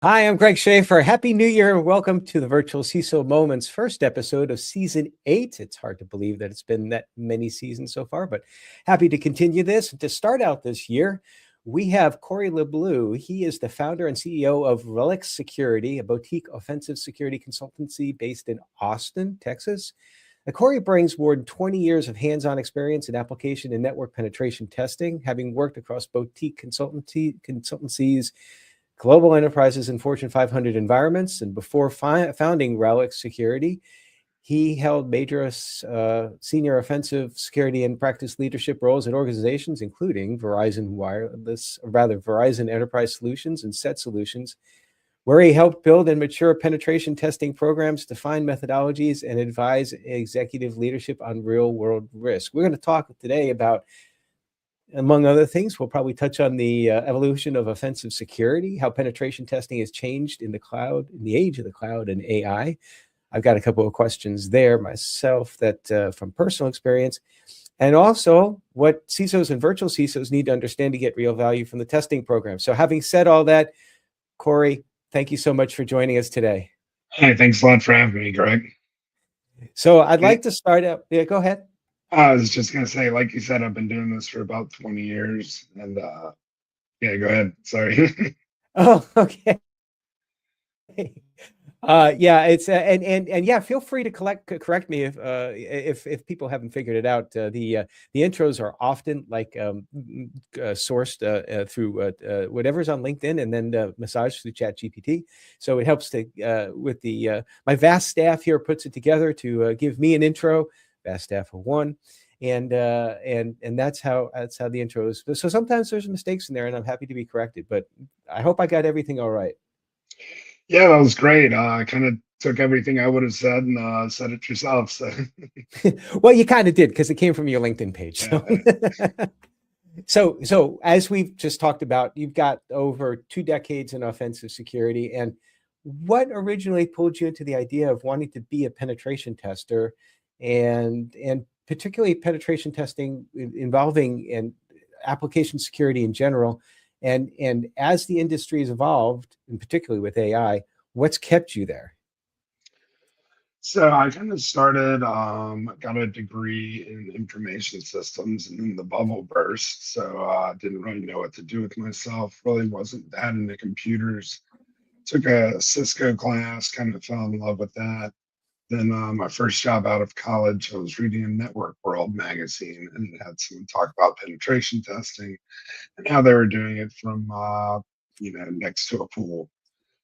Hi, I'm Greg Schaffer. Happy New Year and welcome to the Virtual CISO Moments first episode of season 8. It's hard to believe that it's been that many seasons so far, but happy to continue this. To start out this year, we have Corey LeBleu. He is the founder and CEO of Relix Security, a boutique offensive security consultancy based in Austin, Texas. Now, Corey brings more than 20 years of hands-on experience in application and network penetration testing, having worked across boutique consultancies, global enterprises, and Fortune 500 environments. And before founding Relix Security, he held major senior offensive security and practice leadership roles at organizations including Verizon Enterprise Solutions and SET Solutions, where he helped build and mature penetration testing programs, define methodologies, and advise executive leadership on real-world risk. We're going to talk today about, among other things, we'll probably touch on the evolution of offensive security, how penetration testing has changed in the cloud, in the age of the cloud and AI. I've got a couple of questions there myself that from personal experience, and also what CISOs and virtual CISOs need to understand to get real value from the testing program. So having said all that, Corey, thank you so much for joining us today. Hi, thanks a lot for having me, Greg. So I'd like to start out. Yeah, go ahead. I was just going to say, like you said, I've been doing this for about 20 years. And yeah, go ahead. Sorry. Oh, okay. Yeah, it's and yeah, feel free to correct me if people haven't figured it out. The intros are often like sourced through whatever's on LinkedIn and then massaged through ChatGPT. So it helps to with the my vast staff here puts it together to give me an intro. Vast staff of one. And that's how the intro is. So sometimes there's mistakes in there, and I'm happy to be corrected. But I hope I got everything all right. Yeah, that was great. I kind of took everything I would have said and said it yourself. So, Well, you kind of did because it came from your LinkedIn page. yeah. So as we've just talked about, you've got over 2 decades in offensive security. And what originally pulled you into the idea of wanting to be a penetration tester, and particularly penetration testing involving and application security in general? And as the industry has evolved, and particularly with AI, what's kept you there? So I kind of started, got a degree in information systems, and then the bubble burst. So I didn't really know what to do with myself. Really wasn't that into computers. Took a Cisco class, kind of fell in love with that. Then my first job out of college, I was reading a Network World magazine, and it had someone talk about penetration testing and how they were doing it from next to a pool.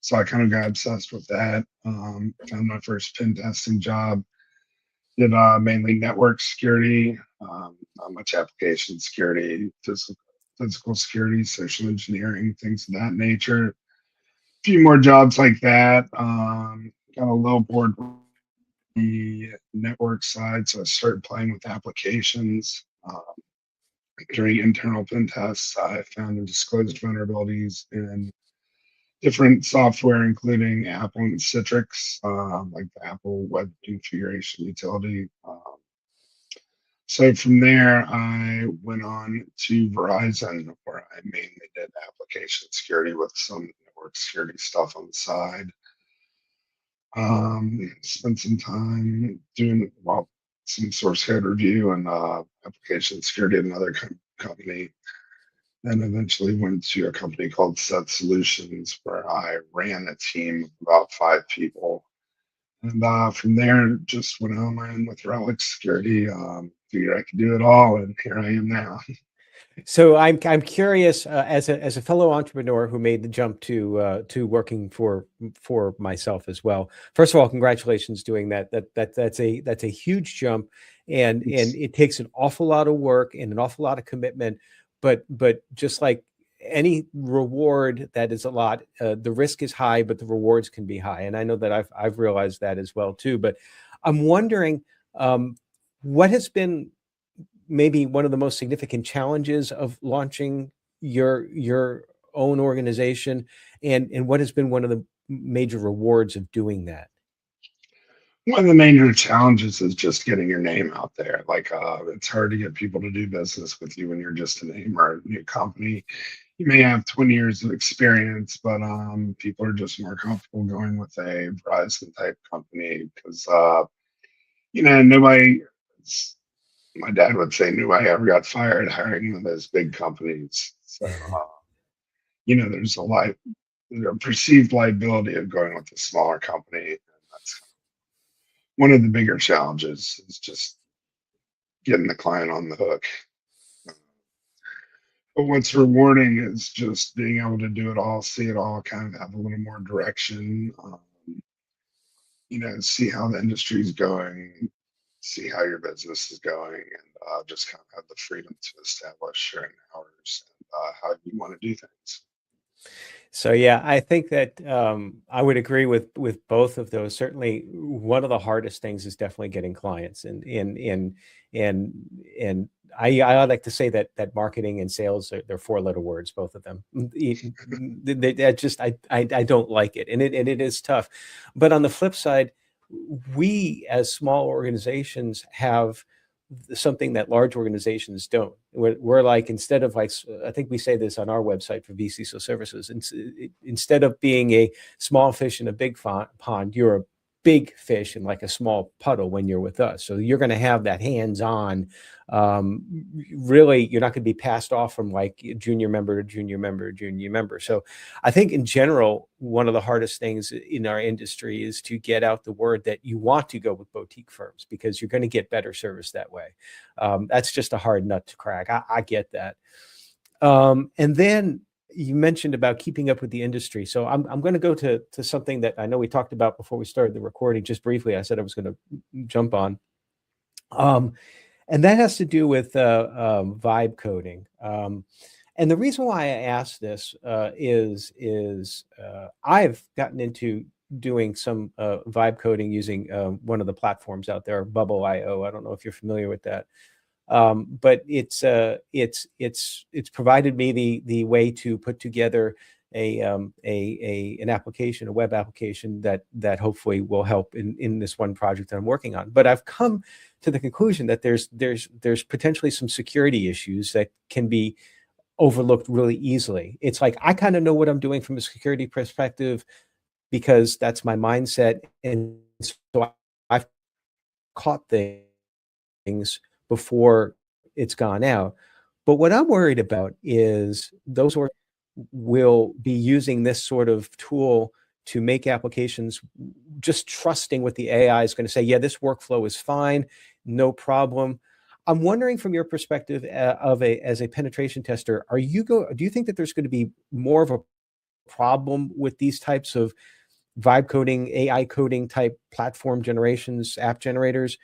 So I kind of got obsessed with that. Found my first pen testing job. Did mainly network security, not much application security, physical security, social engineering, things of that nature. A few more jobs like that. Got a little bored the network side, so I started playing with applications. During internal pen tests, I found and disclosed vulnerabilities in different software, including Apple and Citrix, like the Apple Web Configuration Utility. So from there, I went on to Verizon, where I mainly did application security with some network security stuff on the side. Spent some time doing some source code review and application security at another company. Then eventually went to a company called SET Solutions, where I ran a team of about 5 people. And from there, just went online with Relix Security. Figured I could do it all, and here I am now. So I'm curious, as a fellow entrepreneur who made the jump to working for myself as well. First of all, congratulations doing that. That's a huge jump, and it takes an awful lot of work and an awful lot of commitment. But just like any reward that is a lot, the risk is high, but the rewards can be high. And I know that I've realized that as well too. But I'm wondering, what has been maybe one of the most significant challenges of launching your own organization, and what has been one of the major rewards of doing that? One of the major challenges is just getting your name out there. Like, it's hard to get people to do business with you when you're just a name or a new company. you may have 20 years of experience, but people are just more comfortable going with a Verizon type company because nobody. My dad would say nobody ever got fired hiring with those big companies. So there's a perceived liability of going with a smaller company, and that's one of the bigger challenges is just getting the client on the hook. But what's rewarding is just being able to do it all, see it all, kind of have a little more direction, see how the industry is going, see how your business is going, and just kind of have the freedom to establish your own hours and how you want to do things. So yeah, I think that I would agree with both of those. Certainly, one of the hardest things is definitely getting clients, and I like to say that marketing and sales they're four-letter words, both of them. I don't like it, and it is tough. But on the flip side, we as small organizations have something that large organizations don't. We're like, instead of like, I think we say this on our website for vCISO services, instead of being a small fish in a big pond, you're a big fish in like a small puddle when you're with us. So you're going to have that hands-on, really, you're not going to be passed off from like junior member to junior member to junior member. So I think in general, one of the hardest things in our industry is to get out the word that you want to go with boutique firms because you're going to get better service that way. That's just a hard nut to crack. I get that. And then you mentioned about keeping up with the industry. So I'm going to go to something that I know we talked about before we started the recording, just briefly. I said I was going to jump on. And that has to do with vibe coding. And the reason why I asked this is I've gotten into doing some vibe coding using one of the platforms out there, Bubble.io. I don't know if you're familiar with that. But it's provided me the way to put together an application, a web application that hopefully will help in this one project that I'm working on. But I've come to the conclusion that there's potentially some security issues that can be overlooked really easily. It's like I kind of know what I'm doing from a security perspective because that's my mindset, and so I've caught things before it's gone out. But what I'm worried about is those who will be using this sort of tool to make applications, just trusting what the AI is going to say, yeah, this workflow is fine, no problem. I'm wondering from your perspective as a penetration tester, do you think that there's going to be more of a problem with these types of vibe coding, AI coding type platform generations, app generators?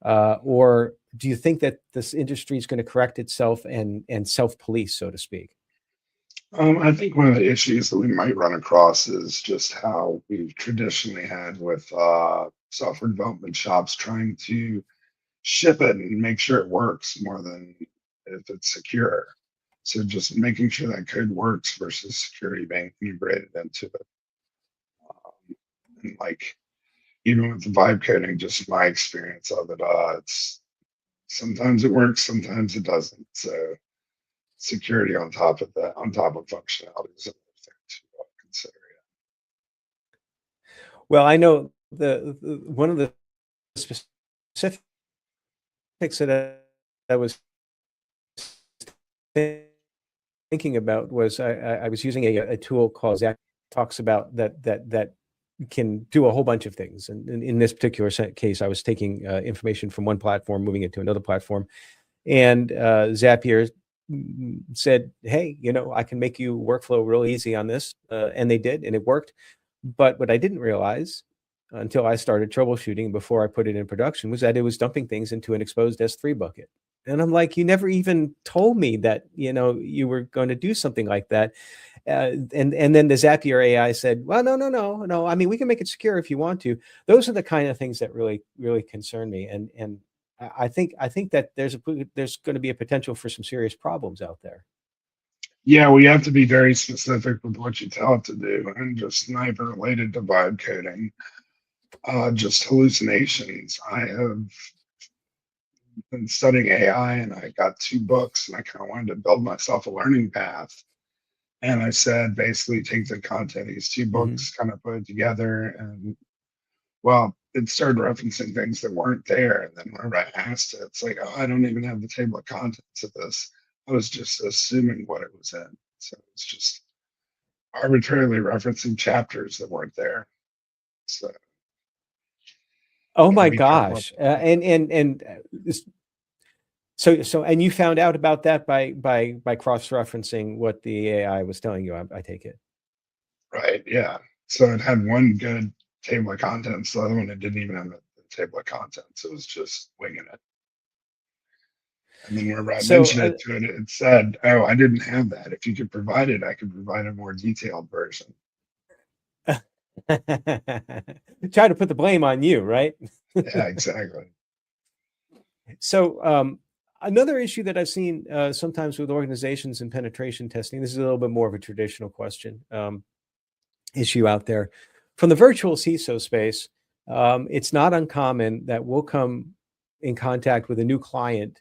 Or do you think that this industry is going to correct itself and self-police, so to speak? I think one of the issues that we might run across is just how we've traditionally had with software development shops trying to ship it and make sure it works more than if it's secure. So just making sure that code works versus security being integrated into it. And like even with the vibe coding, just my experience of it, it's sometimes it works, sometimes it doesn't. So security on top of that, on top of functionality is another thing to consider. Well, I know the one of the specifics that I was thinking about was I was using a tool called Zap, talks about that can do a whole bunch of things. And in this particular case, I was taking information from one platform, moving it to another platform. And Zapier said, hey, I can make you workflow real easy on this. And they did, and it worked. But what I didn't realize until I started troubleshooting before I put it in production was that it was dumping things into an exposed S3 bucket. And I'm like, you never even told me that, you were going to do something like that. And then the Zapier AI said, well, no. I mean, we can make it secure if you want to. Those are the kind of things that really, really concern me. And I think that there's going to be a potential for some serious problems out there. Yeah, we have to be very specific with what you tell it to do, and just not even related to vibe coding. Just hallucinations. I have been studying AI, and I got 2 books, and I kind of wanted to build myself a learning path. And I said, basically take the content of these two Hmm. books, kind of put it together. And well, it started referencing things that weren't there. And then whenever I asked it, it's like, oh, I don't even have the table of contents of this. I was just assuming what it was in. So it's just arbitrarily referencing chapters that weren't there. So Oh got to my be careful gosh. about that. And you found out about that by cross-referencing what the AI was telling you, I take it. Right. Yeah. So it had one good table of contents. The other one, it didn't even have the table of contents. It was just winging it. And then whenever I So mentioned it to it, it said, "Oh, I didn't have that. If you could provide it, I could provide a more detailed version." try to put the blame on you, right? Yeah, exactly. So another issue that I've seen sometimes with organizations and penetration testing, this is a little bit more of a traditional question, issue out there. From the virtual CISO space, it's not uncommon that we'll come in contact with a new client.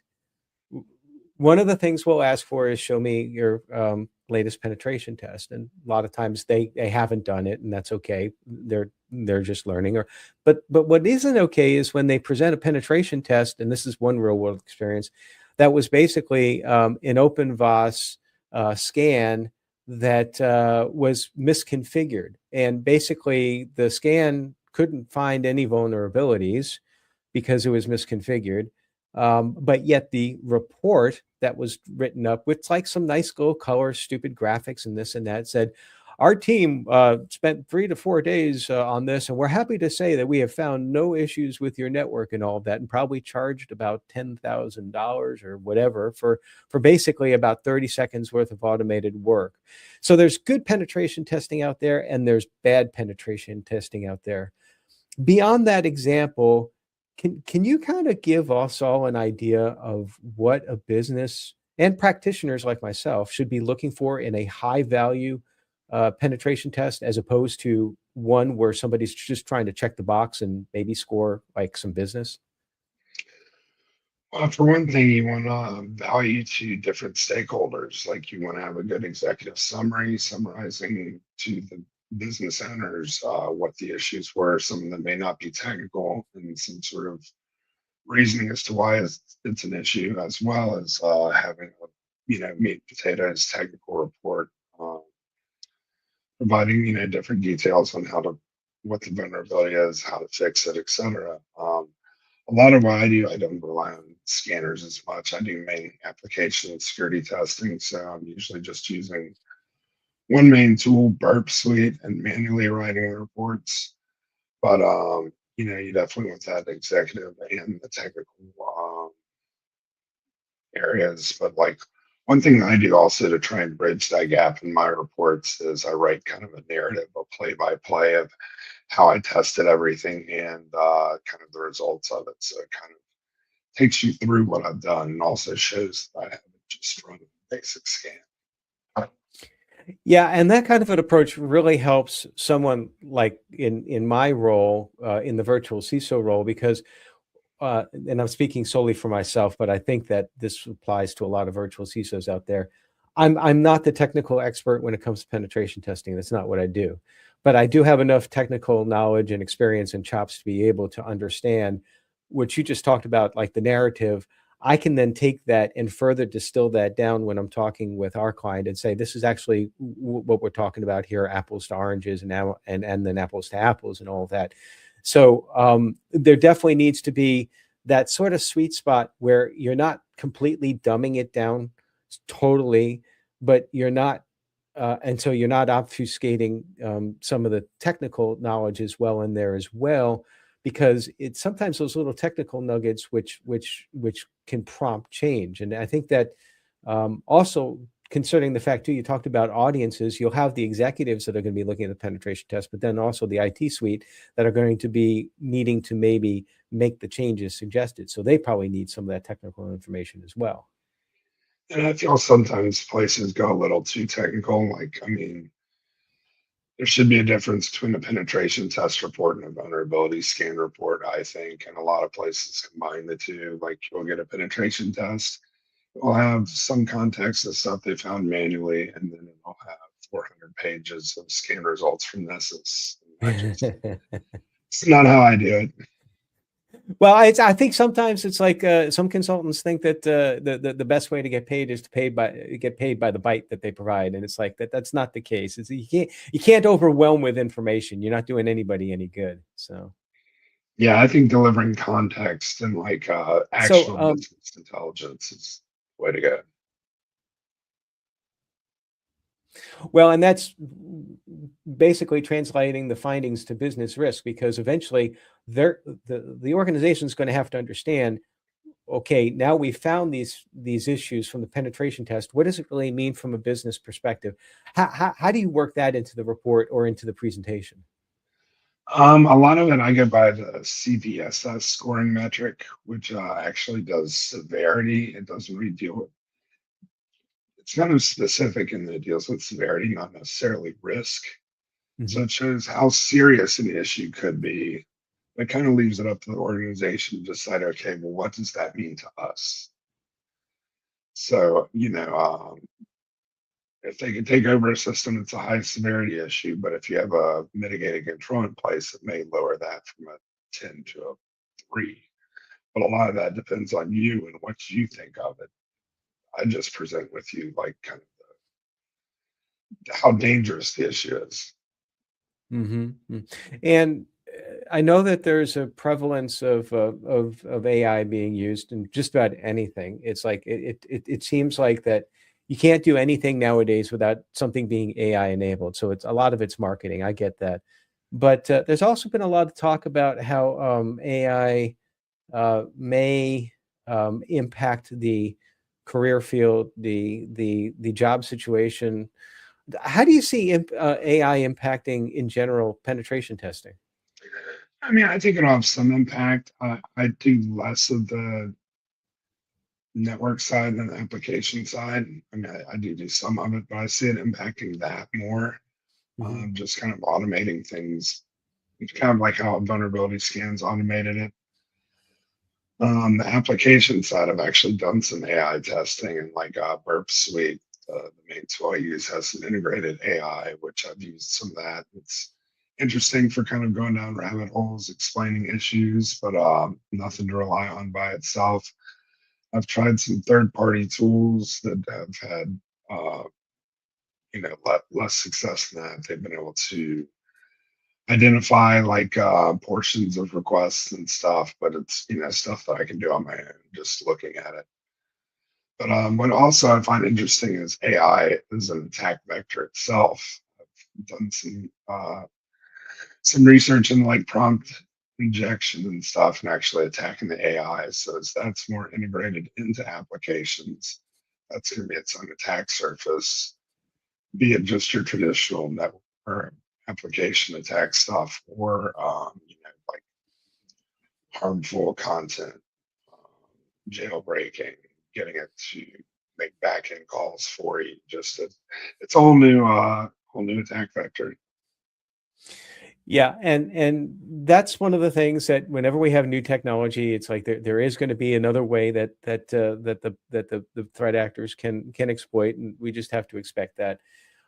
One of the things we'll ask for is show me your latest penetration test, and a lot of times they haven't done it, and that's okay. They're just learning. But what isn't okay is when they present a penetration test, and this is one real world experience that was basically an open VOS scan that was misconfigured, and basically the scan couldn't find any vulnerabilities because it was misconfigured. But yet the report that was written up with like some nice little color, stupid graphics and this and that said, our team spent 3 to 4 days on this, and we're happy to say that we have found no issues with your network and all of that, and probably charged about $10,000 or whatever for basically about 30 seconds worth of automated work. So there's good penetration testing out there, and there's bad penetration testing out there. Beyond that example, can you kind of give us all an idea of what a business and practitioners like myself should be looking for in a high value penetration test, as opposed to one where somebody's just trying to check the box and maybe score like some business? Well, for one thing, you want value to different stakeholders. Like you want to have a good executive summary summarizing to the business owners what the issues were. Some of them may not be technical, and some sort of reasoning as to why it's an issue, as well as having a meat and potatoes technical report, uh, providing different details on how to what the vulnerability is, how to fix it, etc. A lot of what I do, I don't rely on scanners as much. I do main application and security testing, so I'm usually just using one main tool, Burp Suite, and manually writing reports. But you definitely want that executive and the technical areas. But like one thing I do also to try and bridge that gap in my reports is I write kind of a narrative, a play by play of how I tested everything and kind of the results of it. So it kind of takes you through what I've done and also shows that I haven't just run a basic scan. Yeah, and that kind of an approach really helps someone like in my role, in the virtual CISO role, because and I'm speaking solely for myself, but I think that this applies to a lot of virtual CISOs out there. I'm not the technical expert when it comes to penetration testing. That's not what I do. But I do have enough technical knowledge and experience and chops to be able to understand what you just talked about, like the narrative. I can then take that and further distill that down when I'm talking with our client and say, this is actually what we're talking about here, apples to oranges, and now and then apples to apples and all of that. So there definitely needs to be that sort of sweet spot where you're not completely dumbing it down totally, but you're not, and so you're not obfuscating some of the technical knowledge as well in there as well, because it's sometimes those little technical nuggets which can prompt change. And I think that also concerning the fact too, you talked about audiences, you'll have the executives that are going to be looking at the penetration test, but then also the IT suite that are going to be needing to maybe make the changes suggested. So they probably need some of that technical information as well. And I feel sometimes places go a little too technical. Like, I mean, there should be a difference between a penetration test report and a vulnerability scan report, I think. And a lot of places combine the two. Like, you'll get a penetration test, it'll have some context of stuff they found manually, and then it'll have 400 pages of scan results from this. It's not how I do it. Well, I think sometimes it's like some consultants think that the best way to get paid is to get paid by the byte that they provide, and it's like that's not the case. You can't overwhelm with information. You're not doing anybody any good. So Yeah, I think delivering context and like so actual business intelligence is the way to go. well, and that's basically translating the findings to business risk, because eventually the organization is going to have to understand, okay, now we found these issues from the penetration test. What does it really mean from a business perspective? How do you work that into the report or into the presentation? A lot of it I go by the CVSS scoring metric, which actually does severity. It doesn't really deal with, it's kind of specific and it deals with severity, not necessarily risk. So Mhm. it shows how serious an issue could be. It kind of leaves it up to the organization to decide, okay, well, what does that mean to us? So, if they can take over a system, it's a high severity issue. But if you have a mitigating control in place, it may lower that from a 10 to a 3. But a lot of that depends on you and what you think of it. I just present with you like kind of how dangerous the issue is. Mhm, mm. And, I know that there's a prevalence of AI being used in just about anything. It's like it seems like that you can't do anything nowadays without something being AI enabled, so it's a lot of it's marketing, I get that. But, there's also been a lot of talk about how, AI, may, impact the career field, the job situation. How do you see AI impacting, in general, penetration testing? I mean, I think it'll have some impact. I do less of the network side than the application side. I mean, I do some of it, but I see it impacting that more. Mhm. Just kind of automating things. It's kind of like how vulnerability scans automated it. The application side, I've actually done some AI testing, and like Burp Suite, the main tool I use, has some integrated AI, which I've used some of that. It's interesting for kind of going down rabbit holes, explaining issues, but nothing to rely on by itself. I've tried some third-party tools that have had, uh, less success than that. They've been able to identify like portions of requests and stuff, but it's stuff that I can do on my own just looking at it. But what also I find interesting is AI as an attack vector itself. I've done some research in like prompt injection and stuff and actually attacking the AI. So as that's more integrated into applications, that's going to be its own attack surface, be it just your traditional network or application attack stuff or like harmful content, jailbreaking, getting it to make backend calls for you. It's a whole new attack vector. Yeah, and that's one of the things that whenever we have new technology, it's like there is going to be another way that the threat actors can exploit, and we just have to expect that.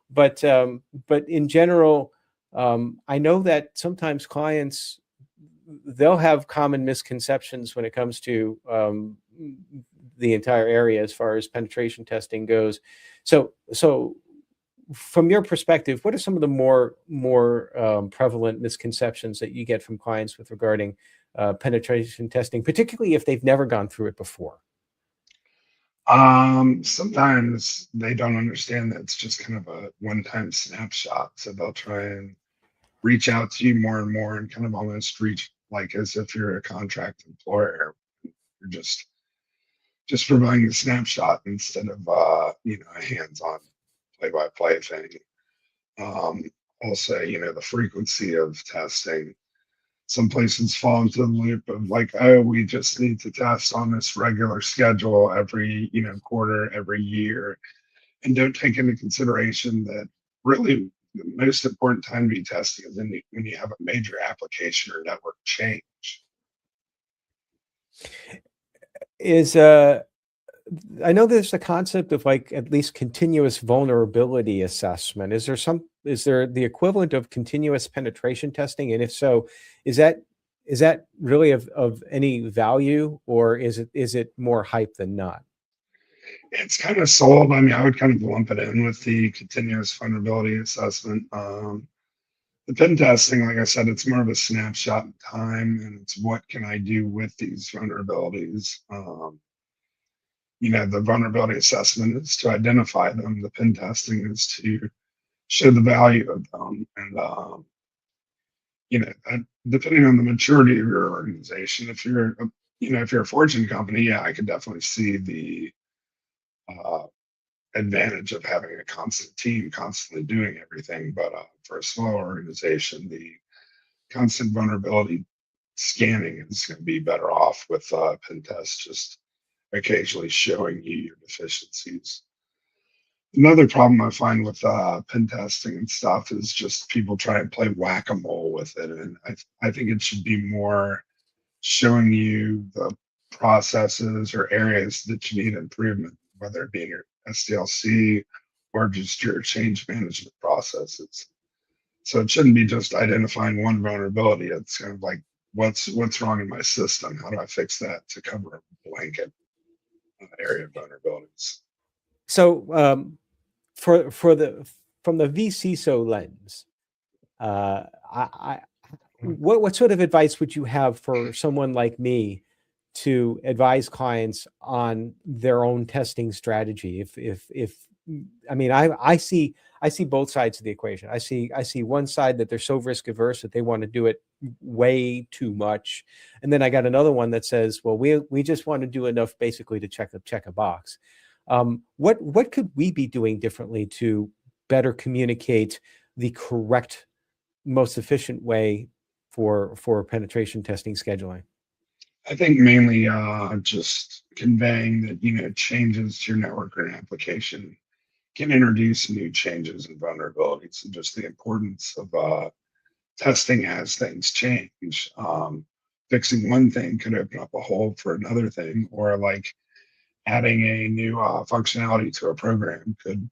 But in general, I know that sometimes clients, they'll have common misconceptions when it comes to the entire area as far as penetration testing goes. So from your perspective, what are some of the more prevalent misconceptions that you get from clients with regarding penetration testing, particularly if they've never gone through it before? Sometimes they don't understand that it's just kind of a one-time snapshot. So they'll try and reach out to you more and more and kind of almost reach like as if you're a contract employer. You're just providing the snapshot instead of a hands-on play-by-play thing. Um, Also, the frequency of testing. Some places fall into the loop of like, oh, we just need to test on this regular schedule every, quarter, every year, and don't take into consideration that really the most important time to be testing is when you have a major application or network change. Is I know there's the concept of like at least continuous vulnerability assessment. Is there the equivalent of continuous penetration testing? And if so, is that is that really of any value, or is it more hype than not? It's kind of sold. I mean, I would kind of lump it in with the continuous vulnerability assessment. The pen testing, like I said, it's more of a snapshot in time, and it's what can I do with these vulnerabilities. The vulnerability assessment is to identify them. The pen testing is to show the value of them, and depending on the maturity of your organization, if you're a Fortune company, yeah, I could definitely see the uh, advantage of having a constant team constantly doing everything. But for a small organization, the constant vulnerability scanning is going to be better off with pen tests just occasionally showing you your deficiencies. Another problem I find with pen testing and stuff is just people try and play whack-a-mole with it, and I think it should be more showing you the processes or areas that you need improvement, whether it be in your SDLC or just your change management processes. So it shouldn't be just identifying one vulnerability. It's kind of like what's wrong in my system? How do I fix that to cover a blanket area of vulnerabilities? So for the from the vCISO lens, I what sort of advice would you have for someone like me to advise clients on their own testing strategy? If I mean, I see both sides of the equation. I see one side that they're so risk averse that they want to do it way too much, and then I got another one that says, well, we just want to do enough basically to check a box. What could we be doing differently to better communicate the correct, most efficient way for penetration testing scheduling? I think mainly just conveying that changes to your network or an application can introduce new changes and vulnerabilities, and just the importance of testing as things change. Fixing one thing could open up a hole for another thing, or like adding a new functionality to a program could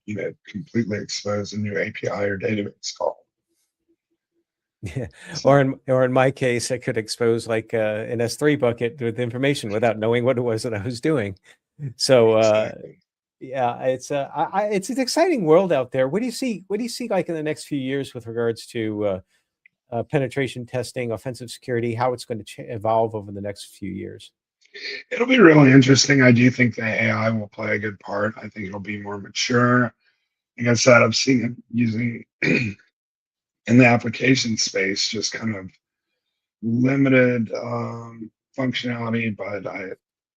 completely expose a new API or database call. Yeah. So Or in my case, I could expose like an S3 bucket with information without knowing what it was that I was doing. So exactly. yeah, it's an exciting world out there. What do you see like in the next few years with regards to penetration testing, offensive security, how it's going to evolve over the next few years? It'll be really interesting. I do think the AI will play a good part. I think it'll be more mature. Like I said, I've seen it using in the application space, just kind of limited functionality, but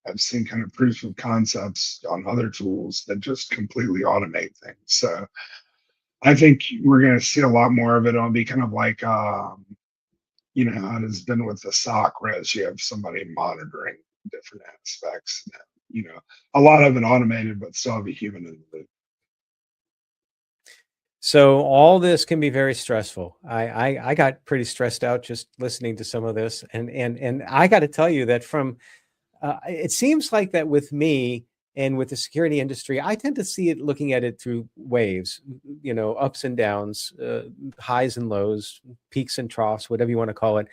I've seen kind of proof of concepts on other tools that just completely automate things. So I think we're going to see a lot more of it. It'll be kind of like, how it has been with the SOC, whereas you have somebody monitoring different aspects. A lot of it automated, but still have a human in the loop. So all this can be very stressful. I got pretty stressed out just listening to some of this, and I got to tell you that from it seems like that with me and with the security industry, I tend to see it looking at it through waves, ups and downs, highs and lows, peaks and troughs, whatever you want to call it.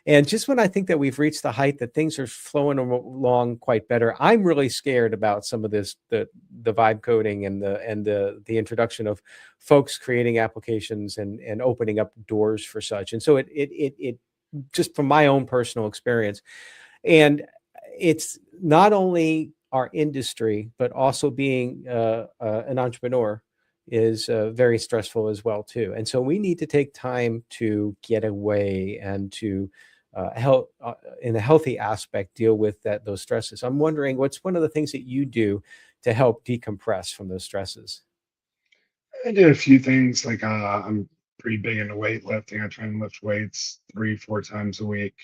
And just when I think that we've reached the height that things are flowing along quite better, I'm really scared about some of this, the vibe coding and the introduction of folks creating applications and opening up doors for such. And so it just from my own personal experience, and it's not only our industry, but also being an entrepreneur is very stressful as well too. And so we need to take time to get away and to help in a healthy aspect deal with those stresses. I'm wondering what's one of the things that you do to help decompress from those stresses. I did a few things like I'm pretty big into weightlifting. I try and lift weights 3, 4 times a week.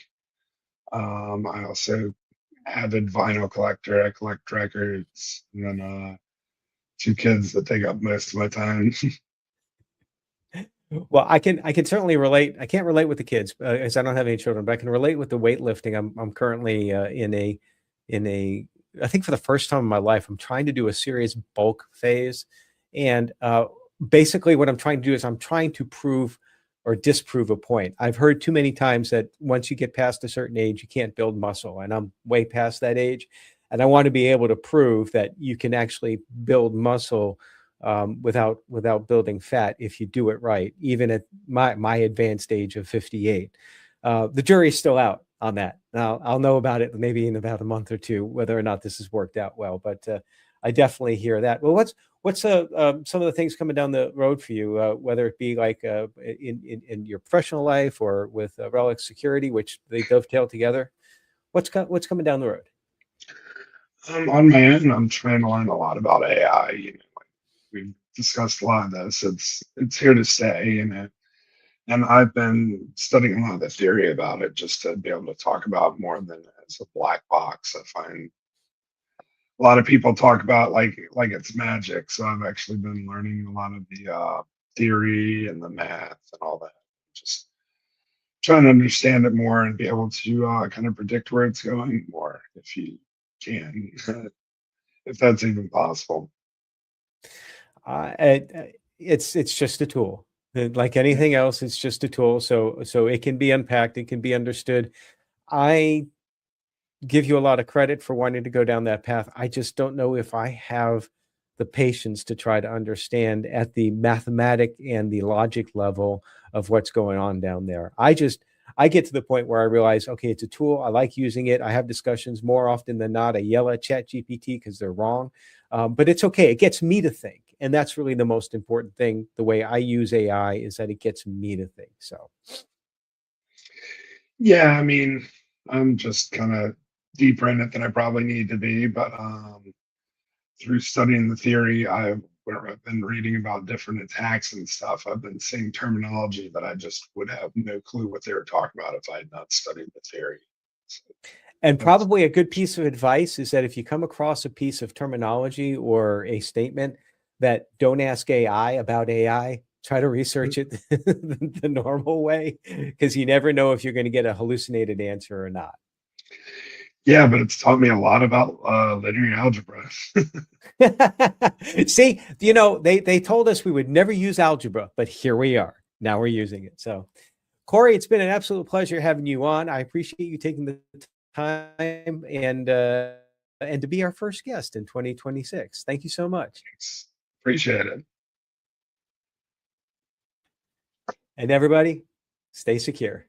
I also avid vinyl collector. I collect records, and then 2 kids that take up most of my time. Well, I can certainly relate. I can't relate with the kids as I don't have any children, but I can relate with the weightlifting. I'm currently in a I think for the first time in my life, I'm trying to do a serious bulk phase. And basically what I'm trying to do is I'm trying to prove or disprove a point. I've heard too many times that once you get past a certain age, you can't build muscle. And I'm way past that age. And I want to be able to prove that you can actually build muscle without building fat if you do it right, even at my advanced age of 58. The jury's still out on that. Now, I'll know about it maybe in about a month or two, whether or not this has worked out well. But I definitely hear that. Well, what's some of the things coming down the road for you, whether it be like in your professional life or with Relix Security, which they dovetail together? What's coming down the road? On my end, I'm trying to learn a lot about AI. Like we've discussed a lot of this. It's here to stay, and I've been studying a lot of the theory about it just to be able to talk about more than as a black box. I find a lot of people talk about like it's magic. So I've actually been learning a lot of the theory and the math and all that. Just trying to understand it more and be able to kind of predict where it's going more, if you can, if that's even possible. It's just a tool. Like Yeah. anything else, it's just a tool. So it can be unpacked, it can be understood. I give you a lot of credit for wanting to go down that path. I just don't know if I have the patience to try to understand at the mathematic and the logic level of what's going on down there. I get to the point where I realize, okay, it's a tool. I like using it. I have discussions more often than not. I yell at ChatGPT because they're wrong. But it's okay. It gets me to think. And that's really the most important thing. The way I use AI is that it gets me to think. So Yeah, I mean, I'm just kind of deeper in it than I probably need to be, but through studying the theory, where I've been reading about different attacks and stuff, I've been seeing terminology that I just would have no clue what they were talking about if I had not studied the theory. So and that's probably a good piece of advice is that if you come across a piece of terminology or a statement that don't ask AI about AI, try to research it the normal way, because you never know if you're going to get a hallucinated answer or not. yeah, but it's taught me a lot about linear algebra. See, they told us we would never use algebra, but here we are. Now we're using it. So, Corey, it's been an absolute pleasure having you on. I appreciate you taking the time and to be our first guest in 2026. Thank you so much. Appreciate it. And everybody, stay secure.